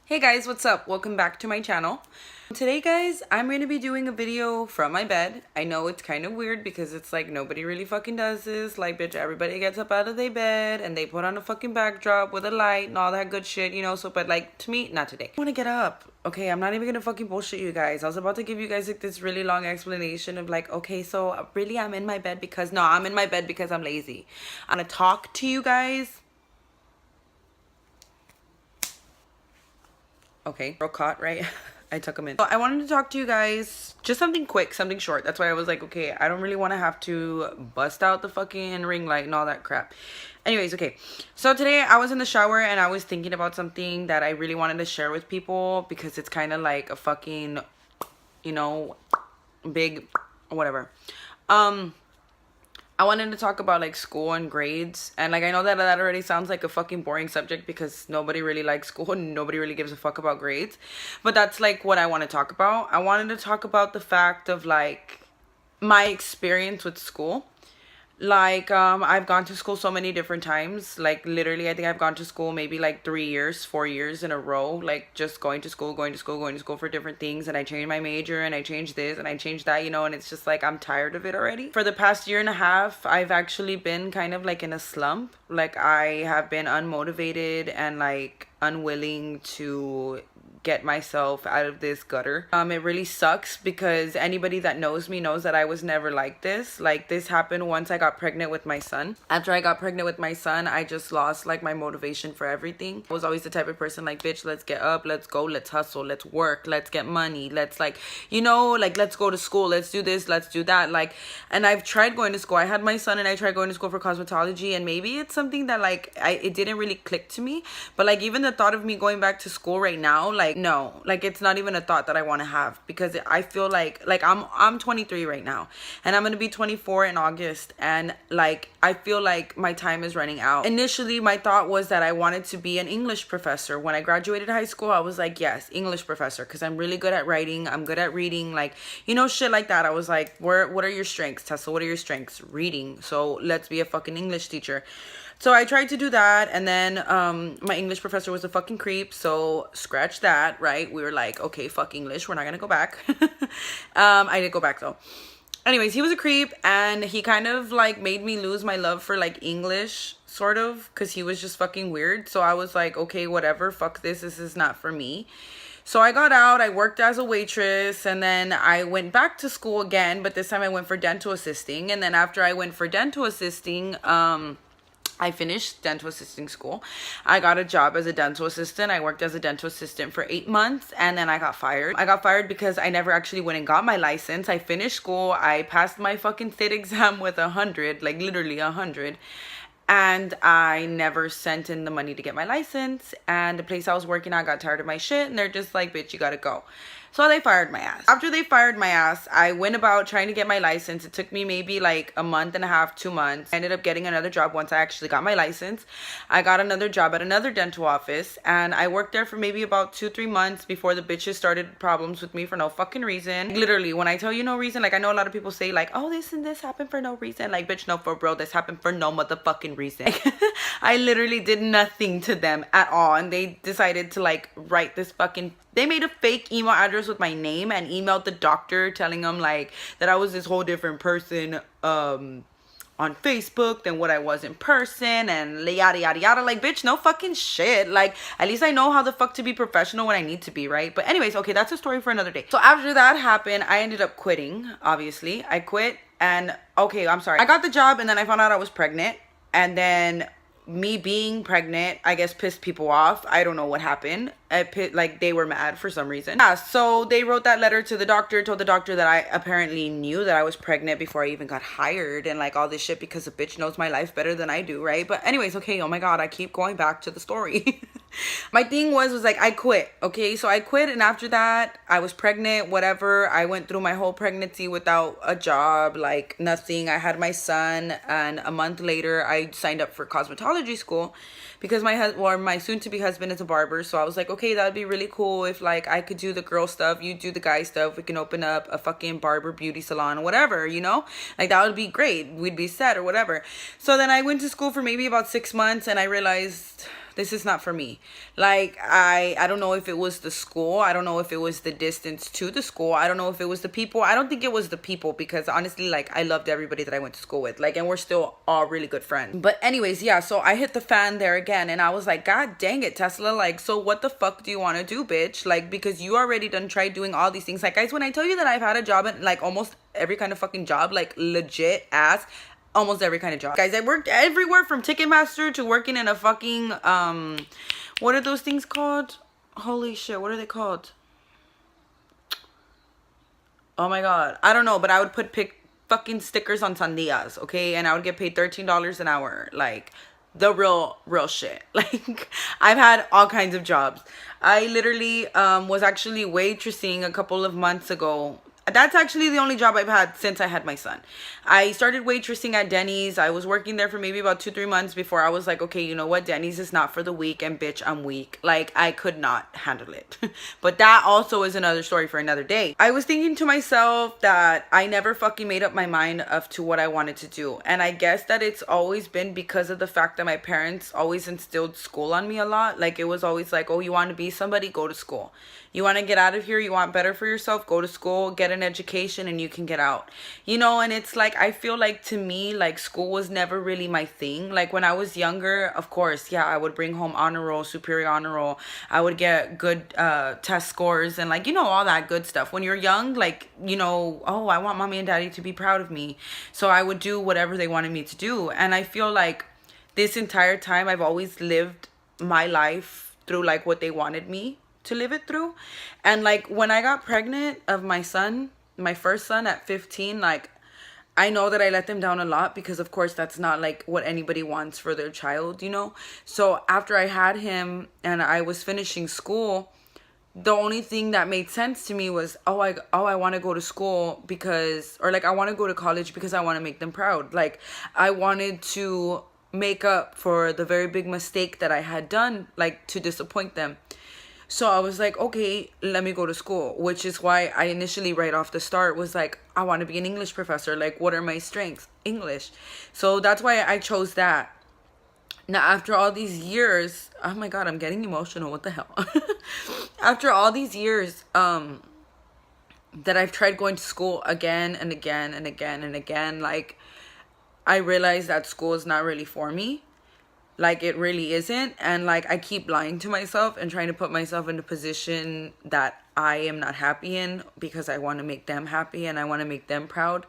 Hey guys, what's up? Welcome back to my channel. Today guys, I'm going to be doing a video from my bed. I know it's kind of weird because it's like nobody really fucking does this. Like bitch, everybody gets up out of their bed and they put on a fucking backdrop with a light and all that good shit, you know, so but like to me, not today. I want to get up. Okay, I'm not even gonna fucking bullshit you guys. I was about to give you guys like this really long explanation of like, okay, so really I'm in my bed because, no, I'm in my bed because I'm lazy. I'm gonna talk to you guys. Okay, real caught, right? I took them in. So I wanted to talk to you guys, just something quick, something short. That's why I was like, okay, I don't really want to have to bust out the fucking ring light and all that crap. Anyways, okay. So today I was in the shower and I was thinking about something that I really wanted to share with people because it's kind of like a fucking, you know, big whatever. I wanted to talk about like school and grades, and like I know that that already sounds like a fucking boring subject because nobody really likes school and nobody really gives a fuck about grades, but that's like what I want to talk about. I wanted to talk about the fact of like my experience with school. Like I've gone to school so many different times. Like literally I think I've gone to school maybe like 3 years, 4 years in a row, like just going to school, going to school, going to school for different things. And I changed my major and I changed this and I changed that, you know, and it's just like I'm tired of it already. For the past year and a half, I've actually been kind of like in a slump. Like I have been unmotivated and like unwilling to get myself out of this gutter. It really sucks because anybody that knows me knows that I was never like this. Like this happened once I got pregnant with my son. After I got pregnant with my son, I just lost like my motivation for everything. I was always the type of person like, bitch, let's get up, let's go, let's hustle, let's work, let's get money, let's like, you know, like let's go to school, let's do this, let's do that. Like, and I've tried going to school. I had my son and I tried going to school for cosmetology, and maybe it's something that like it didn't really click to me. But like even the thought of me going back to school right now, like no, like it's not even a thought that I want to have because I feel like I'm 23 right now and I'm gonna be 24 in August, and like I feel like my time is running out. Initially my thought was that I wanted to be an English professor. When I graduated high school I was like, yes, English professor, because I'm really good at writing, I'm good at reading, like, you know, shit like that. I was like, what are your strengths, Tessa? What are your strengths? Reading. So let's be a fucking English teacher. So I tried to do that, and then my English professor was a fucking creep, so scratch that, right? We were like, okay, fuck English, we're not gonna go back. I did go back though. Anyways, he was a creep, and he kind of like made me lose my love for like English, sort of, because he was just fucking weird. So I was like, okay, whatever, fuck this is not for me. So I got out, I worked as a waitress, and then I went back to school again, but this time I went for dental assisting. And then after I went for dental assisting, I finished dental assisting school. I got a job as a dental assistant. I worked as a dental assistant for 8 months, and then I got fired. I got fired because I never actually went and got my license. I finished school. I passed my fucking state exam with 100, like literally 100. And I never sent in the money to get my license. And the place I was working at got tired of my shit, and they're just like, bitch, you gotta go. So they fired my ass. After they fired my ass, I went about trying to get my license. It took me maybe like a month and a half, 2 months. I ended up getting another job once I actually got my license. I got another job at another dental office, and I worked there for maybe about 2-3 months before the bitches started problems with me for no fucking reason. Literally, when I tell you no reason, like I know a lot of people say like, oh, this and this happened for no reason. Like, bitch, no, for bro, this happened for no motherfucking reason. I literally did nothing to them at all, and they decided to like write this fucking, they made a fake email address with my name and emailed the doctor telling them like that I was this whole different person on Facebook than what I was in person, and yada yada yada. Like, bitch, no fucking shit. Like, at least I know how the fuck to be professional when I need to be, right? But anyways, okay, that's a story for another day. So after that happened, I ended up quitting. Obviously I quit, and okay, I'm sorry, I got the job and then I found out I was pregnant, and then me being pregnant, I guess, pissed people off. I don't know what happened. Like they were mad for some reason. Yeah, so they wrote that letter to the doctor, told the doctor that I apparently knew that I was pregnant before I even got hired, and like all this shit because the bitch knows my life better than I do, right? But anyways, okay, oh my god, I keep going back to the story. My thing was like I quit, okay? So I quit, and after that I was pregnant, whatever. I went through my whole pregnancy without a job, like nothing. I had my son, and a month later I signed up for cosmetology school because my soon-to-be husband is a barber. So I was like, okay, that would be really cool if like I could do the girl stuff, you do the guy stuff, we can open up a fucking barber beauty salon, whatever, you know, like that would be great, we'd be set or whatever. So then I went to school for maybe about 6 months, and I realized this is not for me. Like, I don't know if it was the school. I don't know if it was the distance to the school. I don't know if it was the people. I don't think it was the people, because honestly, like, I loved everybody that I went to school with. Like, and we're still all really good friends. But anyways, yeah, so I hit the fan there again, and I was like, God dang it, Tesla. Like, so what the fuck do you want to do, bitch? Like, because you already done tried doing all these things. Like, guys, when I tell you that I've had a job at, like, almost every kind of fucking job, like, legit ass, almost every kind of job. Guys, I worked everywhere from Ticketmaster to working in a fucking, what are those things called? Holy shit, what are they called? Oh my God. I don't know, but I would put fucking stickers on sandias, okay? And I would get paid $13 an hour. Like, the real shit. Like, I've had all kinds of jobs. I literally was actually waitressing a couple of months ago. That's actually the only job I've had since I had my son. I started waitressing at Denny's. I was working there for maybe about 2-3 months before I was like, okay, you know what? Denny's is not for the weak, and bitch, I'm weak. Like, I could not handle it. But that also is another story for another day. I was thinking to myself that I never fucking made up my mind of to what I wanted to do. And I guess that it's always been because of the fact that my parents always instilled school on me a lot. Like, it was always like, oh, you want to be somebody? Go to school. You want to get out of here? You want better for yourself? Go to school, get an education, and you can get out. You know, and it's like, I feel like, to me, like, school was never really my thing. Like, when I was younger, of course, yeah, I would bring home honor roll, superior honor roll. I would get good test scores and, like, you know, all that good stuff. When you're young, like, you know, oh, I want mommy and daddy to be proud of me. So I would do whatever they wanted me to do. And I feel like this entire time I've always lived my life through, like, what they wanted me to live it through. And, like, when I got pregnant of my son, my first son at 15, like, I know that I let them down a lot, because of course that's not like what anybody wants for their child, you know. So after I had him and I was finishing school, the only thing that made sense to me was, I want to go to school because, or like, I want to go to college because I want to make them proud. Like, I wanted to make up for the very big mistake that I had done, like, to disappoint them. So I was like, okay, let me go to school, which is why I initially, right off the start, was like, I want to be an English professor. Like, what are my strengths? English. So that's why I chose that. Now, after all these years, oh my God, I'm getting emotional. What the hell? After all these years, that I've tried going to school again and again and again and again, like, I realized that school is not really for me. Like, it really isn't. And, like, I keep lying to myself and trying to put myself in a position that I am not happy in, because I want to make them happy and I want to make them proud.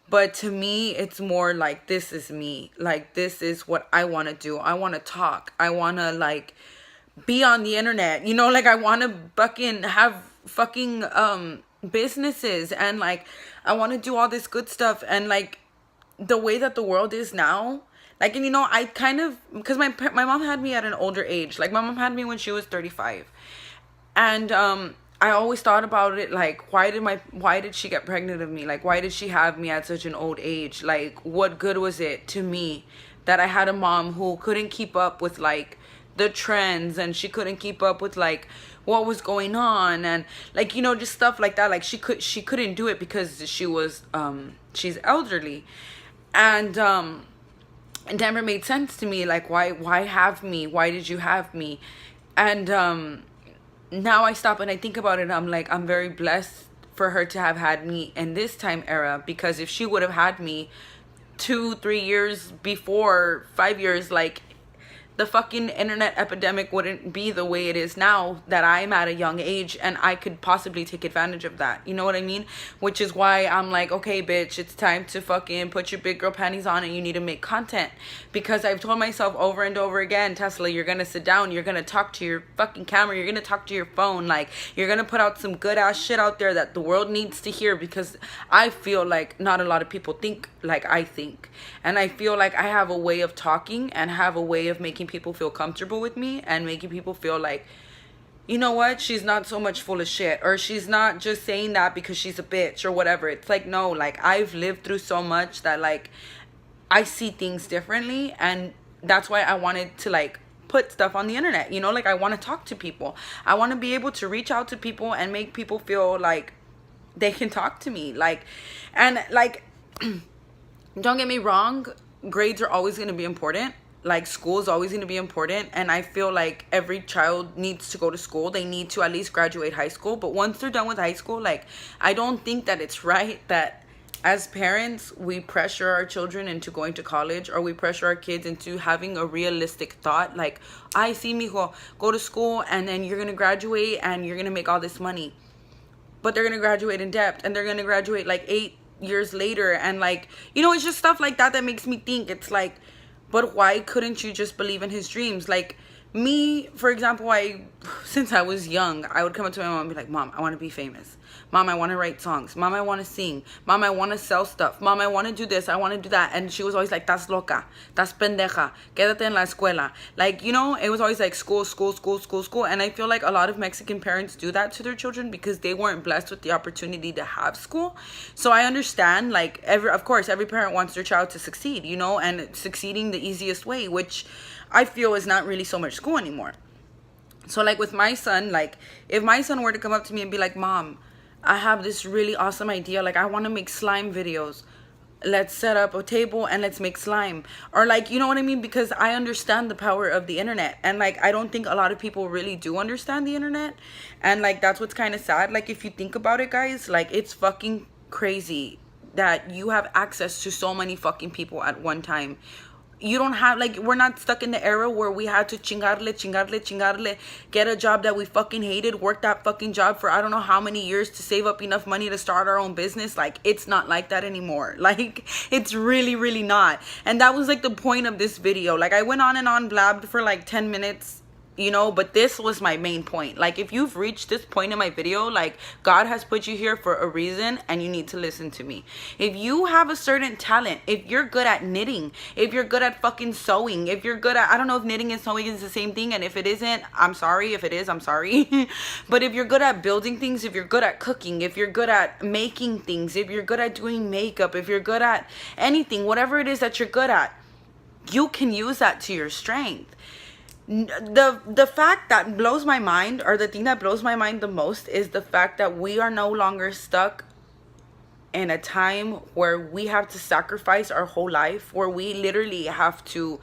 But to me, it's more like, this is me. Like, this is what I want to do. I want to talk. I want to, like, be on the internet. You know, like, I want to fucking have fucking businesses. And, like, I want to do all this good stuff. And, like, the way that the world is now, like, and you know, I kind of, because my mom had me at an older age. Like, my mom had me when she was 35. And I always thought about it, like, why did she get pregnant of me? Like, why did she have me at such an old age? Like, what good was it to me that I had a mom who couldn't keep up with, like, the trends, and she couldn't keep up with, like, what was going on, and, like, you know, just stuff like that. Like, she couldn't do it because she was she's elderly. And it never made sense to me, like, why have me? Why did you have me? And now I stop and I think about it, and I'm like, I'm very blessed for her to have had me in this time era, because if she would have had me 2-3 years before, 5 years, like, the fucking internet epidemic wouldn't be the way it is now, that I'm at a young age, and I could possibly take advantage of that. You know what I mean? Which is why I'm like, okay, bitch, it's time to fucking put your big girl panties on and you need to make content. Because I've told myself over and over again, Tesla, you're gonna sit down, you're gonna talk to your fucking camera, you're gonna talk to your phone, like, you're gonna put out some good ass shit out there that the world needs to hear, because I feel like not a lot of people think like I think. And I feel like I have a way of talking and have a way of making people feel comfortable with me, and making people feel like, you know what, she's not so much full of shit, or she's not just saying that because she's a bitch or whatever. It's like, no, like, I've lived through so much that, like, I see things differently, and that's why I wanted to, like, put stuff on the internet. You know, like, I want to talk to people. I want to be able to reach out to people and make people feel like they can talk to me. Like, and, like, don't get me wrong, grades are always going to be important. like school is always going to be important, and I feel like every child needs to go to school. They need to at least graduate high school, but once they're done with high school, like, I don't think that it's right that as parents we pressure our children into going to college, or we pressure our kids into having a realistic thought like, I see, mijo, go to school and then you're going to graduate and you're going to make all this money. But they're going to graduate in debt, and they're going to graduate like 8 years later, and like, you know, it's just stuff like that that makes me think. It's like, but why couldn't you just believe in his dreams? Like me, for example, since I was young, I would come up to my mom and be like, Mom, I want to be famous. Mom, I want to write songs. Mom, I want to sing. Mom, I want to sell stuff. Mom, I want to do this. I want to do that. And she was always like, "Estás loca. Estás pendeja. Quédate en la escuela." Like, you know, it was always like school, school, school, school, school. And I feel like a lot of Mexican parents do that to their children because they weren't blessed with the opportunity to have school. So I understand, like, of course, every parent wants their child to succeed, you know, and succeeding the easiest way, which I feel is not really so much school anymore. So like with my son, like if my son were to come up to me and be like, Mom, I have this really awesome idea. Like, I want to make slime videos. Let's set up a table and let's make slime. Or like, you know what I mean? Because I understand the power of the internet. And like, I don't think a lot of people really do understand the internet. And like, that's what's kind of sad. Like, if you think about it, guys, like, it's fucking crazy that you have access to so many fucking people at one time. You don't have, like, we're not stuck in the era where we had to chingarle, get a job that we fucking hated, work that fucking job for I don't know how many years to save up enough money to start our own business. Like, it's not like that anymore. Like, it's really, really not. And that was like the point of this video. Like, I went on and on, blabbed for like 10 minutes, you know, but this was my main point. Like, if you've reached this point in my video, like, God has put you here for a reason, and you need to listen to me. If you have a certain talent, if you're good at knitting, if you're good at fucking sewing, if you're good at, I don't know if knitting and sewing is the same thing, and if it isn't, I'm sorry. If it is, I'm sorry. But if you're good at building things, if you're good at cooking, if you're good at making things, if you're good at doing makeup, if you're good at anything, whatever it is that you're good at, you can use that to your strength. The fact that blows my mind, or the thing that blows my mind the most, is the fact that we are no longer stuck in a time where we have to sacrifice our whole life, where we literally have to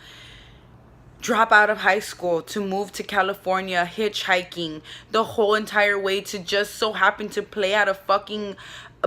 drop out of high school to move to California, hitchhiking the whole entire way to just so happen to play at a fucking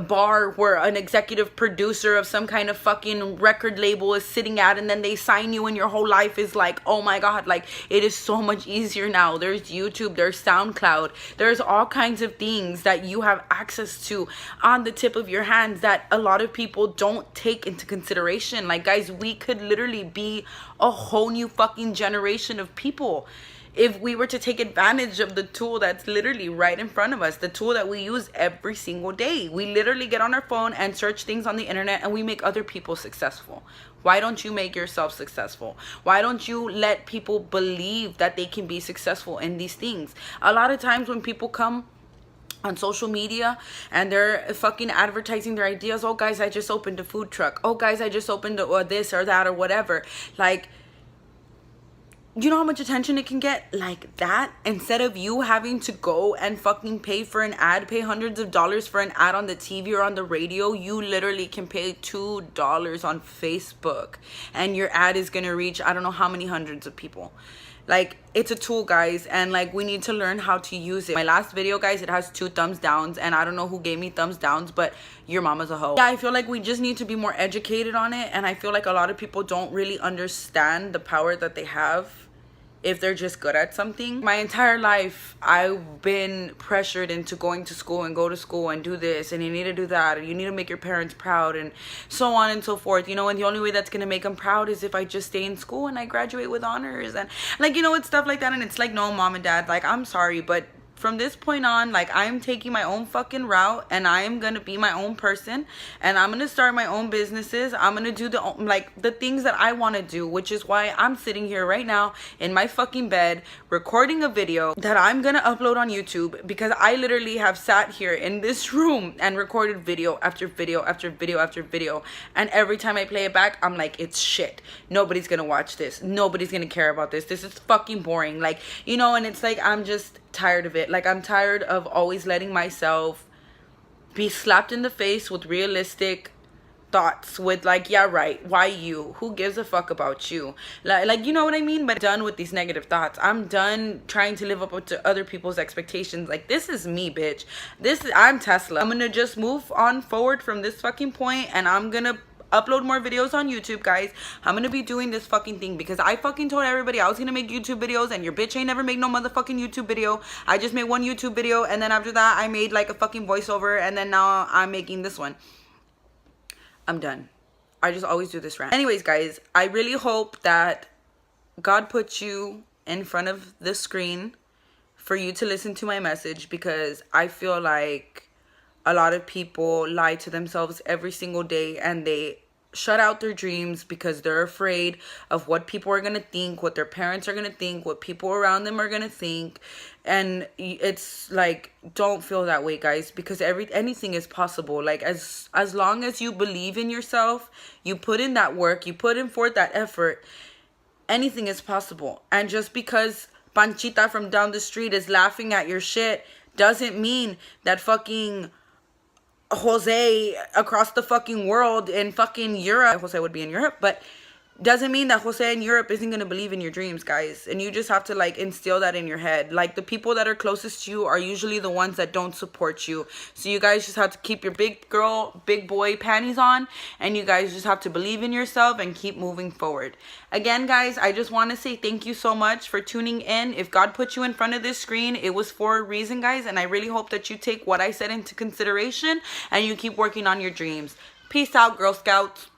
bar where an executive producer of some kind of fucking record label is sitting at, and then they sign you, and your whole life is like, oh my God, like, it is so much easier now. There's YouTube, there's SoundCloud, there's all kinds of things that you have access to on the tip of your hands that a lot of people don't take into consideration. Like, guys, we could literally be a whole new fucking generation of people if we were to take advantage of the tool that's literally right in front of us, the tool that we use every single day. We literally get on our phone and search things on the internet, and we make other people successful. Why don't you make yourself successful? Why don't you let people believe that they can be successful in these things? A lot of times when people come on social media and they're fucking advertising their ideas, oh guys, I just opened a food truck, oh guys, I just opened this or that or whatever, like, you know how much attention it can get like that? Instead of you having to go and fucking pay for an ad, pay hundreds of dollars for an ad on the TV or on the radio, you literally can pay $2 on Facebook and your ad is gonna reach I don't know how many hundreds of people. Like, it's a tool, guys, and like, we need to learn how to use it. My last video, guys, it has 2 thumbs downs, and I don't know who gave me thumbs downs, but your mama's a hoe. Yeah, I feel like we just need to be more educated on it, and I feel like a lot of people don't really understand the power that they have if they're just good at something. My entire life, I've been pressured into going to school and go to school and do this, and you need to do that, and you need to make your parents proud, and so on and so forth, you know, and the only way that's gonna make them proud is if I just stay in school and I graduate with honors, and like, you know, it's stuff like that. And it's like, no, Mom and Dad, like, I'm sorry, but from this point on, like, I'm taking my own fucking route, and I'm gonna be my own person, and I'm gonna start my own businesses. I'm gonna do the things that I want to do, which is why I'm sitting here right now in my fucking bed recording a video that I'm gonna upload on YouTube, because I literally have sat here in this room and recorded video after video after video after video, and every time I play it back, I'm like, it's shit. Nobody's gonna watch this. Nobody's gonna care about this. This is fucking boring. Like, you know, and it's like, I'm just tired of it. Like, I'm tired of always letting myself be slapped in the face with realistic thoughts with like, yeah, right, why you, who gives a fuck about you, like you know what I mean. But done with these negative thoughts. I'm done trying to live up to other people's expectations. Like, this is me, bitch. I'm Tesla. I'm gonna just move on forward from this fucking point, and I'm gonna upload more videos on YouTube, guys. I'm gonna be doing this fucking thing because I fucking told everybody I was gonna make YouTube videos, and your bitch ain't never made no motherfucking YouTube video. I just made one YouTube video, and then after that I made like a fucking voiceover, and then now I'm making this one. I'm done. I just always do this rant. Anyways, guys, I really hope that God put you in front of the screen for you to listen to my message, because I feel like a lot of people lie to themselves every single day, and they shut out their dreams because they're afraid of what people are gonna think, what their parents are gonna think, what people around them are gonna think. And it's like, don't feel that way, guys, because anything is possible. Like, as long as you believe in yourself, you put in that work, you put in forth that effort, anything is possible. And just because Panchita from down the street is laughing at your shit doesn't mean that fucking Jose across the fucking world in fucking Europe, Jose would be in Europe, but doesn't mean that Jose in Europe isn't going to believe in your dreams, guys. And you just have to like instill that in your head. Like, the people that are closest to you are usually the ones that don't support you. So you guys just have to keep your big girl, big boy panties on, and you guys just have to believe in yourself and keep moving forward. Again, guys, I just want to say thank you so much for tuning in. If God put you in front of this screen, it was for a reason, guys, and I really hope that you take what I said into consideration and you keep working on your dreams. Peace out, Girl Scouts.